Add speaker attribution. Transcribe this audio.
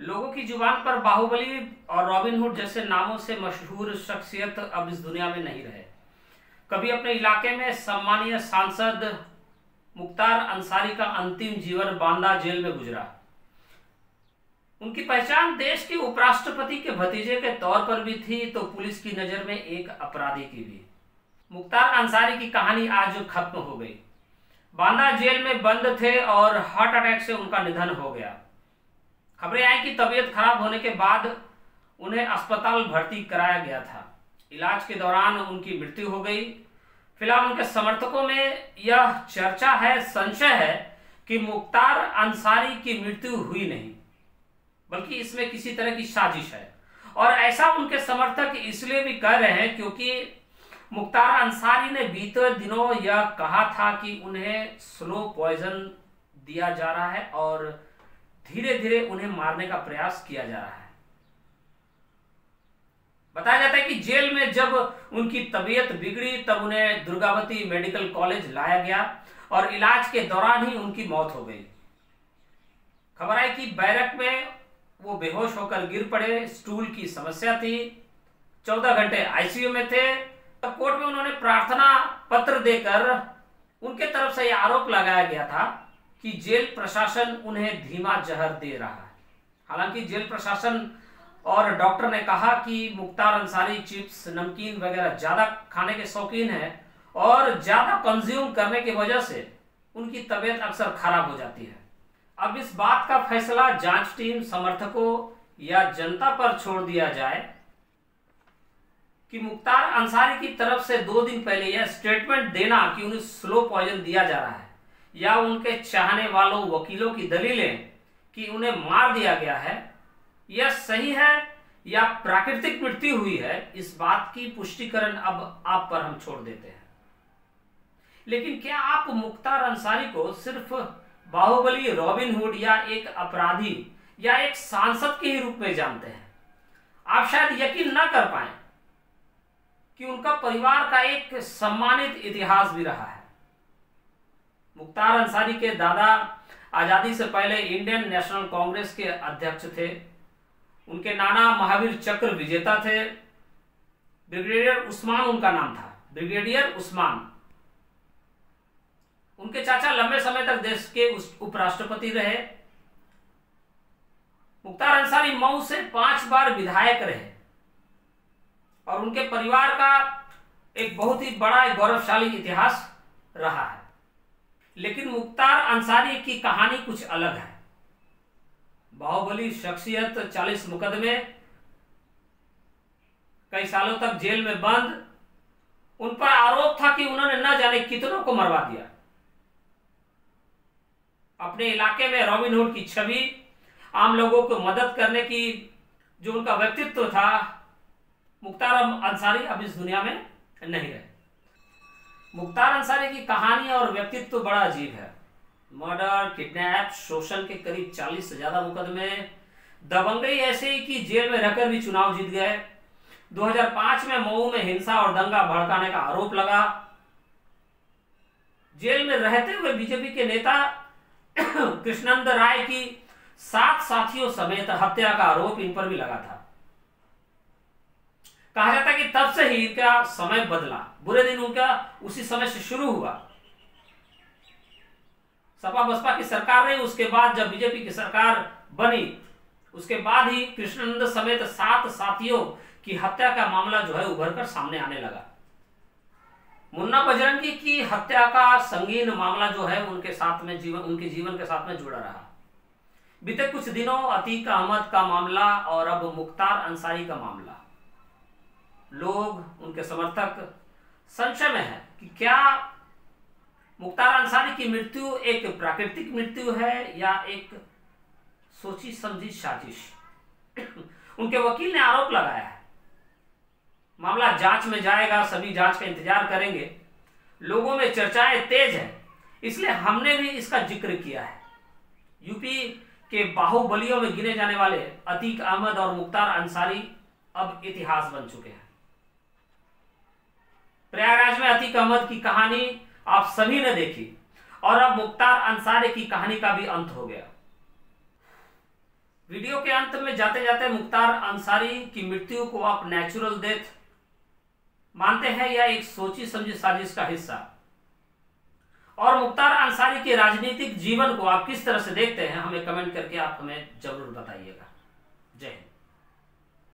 Speaker 1: लोगों की जुबान पर बाहुबली और रॉबिन हुड जैसे नामों से मशहूर शख्सियत अब इस दुनिया में नहीं रहे। कभी अपने इलाके में सम्मानीय सांसद मुख्तार अंसारी का अंतिम जीवन बांदा जेल में गुजरा। उनकी पहचान देश के उपराष्ट्रपति के भतीजे के तौर पर भी थी तो पुलिस की नजर में एक अपराधी की भी। मुख्तार अंसारी की कहानी आज खत्म हो गई। बांदा जेल में बंद थे और हार्ट अटैक से उनका निधन हो गया। खबरें आई कि तबीयत खराब होने के बाद उन्हें अस्पताल भर्ती कराया गया था। इलाज के दौरान उनकी मृत्यु हो गई। फिलहाल उनके समर्थकों में यह चर्चा है, संशय है कि मुख्तार अंसारी की मृत्यु हुई नहीं, बल्कि इसमें किसी तरह की साजिश है। और ऐसा उनके समर्थक इसलिए भी कह रहे हैं क्योंकि मुख्तार अंसारी ने बीते दिनों यह कहा था कि उन्हें स्लो पॉइजन दिया जा रहा है और धीरे धीरे उन्हें मारने का प्रयास किया जा रहा है। बताया जाता है कि जेल में जब उनकी तबीयत बिगड़ी तब उन्हें दुर्गावती मेडिकल कॉलेज लाया गया और इलाज के दौरान ही उनकी मौत हो गई। खबर आई कि बैरक में वो बेहोश होकर गिर पड़े, स्टूल की समस्या थी, 14 घंटे आईसीयू में थे। तब कोर्ट में उन्होंने प्रार्थना पत्र देकर उनके तरफ से यह आरोप लगाया गया था कि जेल प्रशासन उन्हें धीमा जहर दे रहा है। हालांकि जेल प्रशासन और डॉक्टर ने कहा कि मुख्तार अंसारी चिप्स, नमकीन वगैरह ज्यादा खाने के शौकीन है और ज्यादा कंज्यूम करने की वजह से उनकी तबीयत अक्सर खराब हो जाती है। अब इस बात का फैसला जांच टीम, समर्थकों या जनता पर छोड़ दिया जाए कि मुख्तार अंसारी की तरफ से 2 दिन पहले यह स्टेटमेंट देना कि उन्हें स्लो पॉइजन दिया जा रहा है या उनके चाहने वालों वकीलों की दलीलें कि उन्हें मार दिया गया है, यह सही है या प्राकृतिक मृत्यु हुई है, इस बात की पुष्टिकरण अब आप पर हम छोड़ देते हैं। लेकिन क्या आप मुख्तार अंसारी को सिर्फ बाहुबली, रॉबिन हुड या एक अपराधी या एक सांसद के ही रूप में जानते हैं? आप शायद यकीन ना कर पाए कि उनका परिवार का एक सम्मानित इतिहास भी रहा है। मुख्तार अंसारी के दादा आजादी से पहले इंडियन नेशनल कांग्रेस के अध्यक्ष थे। उनके नाना महावीर चक्र विजेता थे। ब्रिगेडियर उस्मान उनका नाम था, ब्रिगेडियर उस्मान। उनके चाचा लंबे समय तक देश के उपराष्ट्रपति रहे। मुख्तार अंसारी मऊ से 5 बार विधायक रहे और उनके परिवार का एक बहुत ही बड़ा गौरवशाली इतिहास रहा है। लेकिन मुख्तार अंसारी की कहानी कुछ अलग है। बाहुबली शख्सियत, 40 मुकदमे, कई सालों तक जेल में बंद। उन पर आरोप था कि उन्होंने न जाने कितनों को मरवा दिया। अपने इलाके में रॉबिन हुड की छवि, आम लोगों को मदद करने की जो उनका व्यक्तित्व था, मुख्तार अंसारी अब इस दुनिया में नहीं रहे। मुख्तार अंसारी की कहानी और व्यक्तित्व बड़ा अजीब है। मर्डर, किडनैप, शोषण के करीब 40 से ज्यादा मुकदमे, दबंगई ऐसे ही कि जेल में रहकर भी चुनाव जीत गए। 2005 में मऊ में हिंसा और दंगा भड़काने का आरोप लगा। जेल में रहते हुए बीजेपी के नेता कृष्णनंद राय की 7 साथियों समेत हत्या का आरोप इन पर भी लगा था। कहा जाता है कि तब से ही इनका समय बदला, बुरे दिन उनका उसी समय से शुरू हुआ। सपा बसपा की सरकार रही, उसके बाद जब बीजेपी की सरकार बनी उसके बाद ही कृष्णानंद समेत 7 साथियों की हत्या का मामला जो है उभर कर सामने आने लगा। मुन्ना बजरंगी की हत्या का संगीन मामला जो है उनके जीवन के साथ में जुड़ा रहा। बीते कुछ दिनों अतीक अहमद का मामला और अब मुख्तार अंसारी का मामला। लोग, उनके समर्थक संशय में है कि क्या मुख्तार अंसारी की मृत्यु एक प्राकृतिक मृत्यु है या एक सोची समझी साजिश। उनके वकील ने आरोप लगाया है। मामला जांच में जाएगा, सभी जांच का इंतजार करेंगे। लोगों में चर्चाएं तेज है, इसलिए हमने भी इसका जिक्र किया है। यूपी के बाहुबलियों में गिने जाने वाले अतीक अहमद और मुख्तार अंसारी अब इतिहास बन चुके हैं। प्रयागराज में अतीक अहमद की कहानी आप सभी ने देखी और अब मुख्तार अंसारी की कहानी का भी अंत हो गया। वीडियो के अंत में जाते जाते मुख्तार अंसारी की मृत्यु को आप नेचुरल डेथ मानते हैं या एक सोची समझी साजिश का हिस्सा, और मुख्तार अंसारी के राजनीतिक जीवन को आप किस तरह से देखते हैं, हमें कमेंट करके आप हमें जरूर बताइएगा। जय हिंद।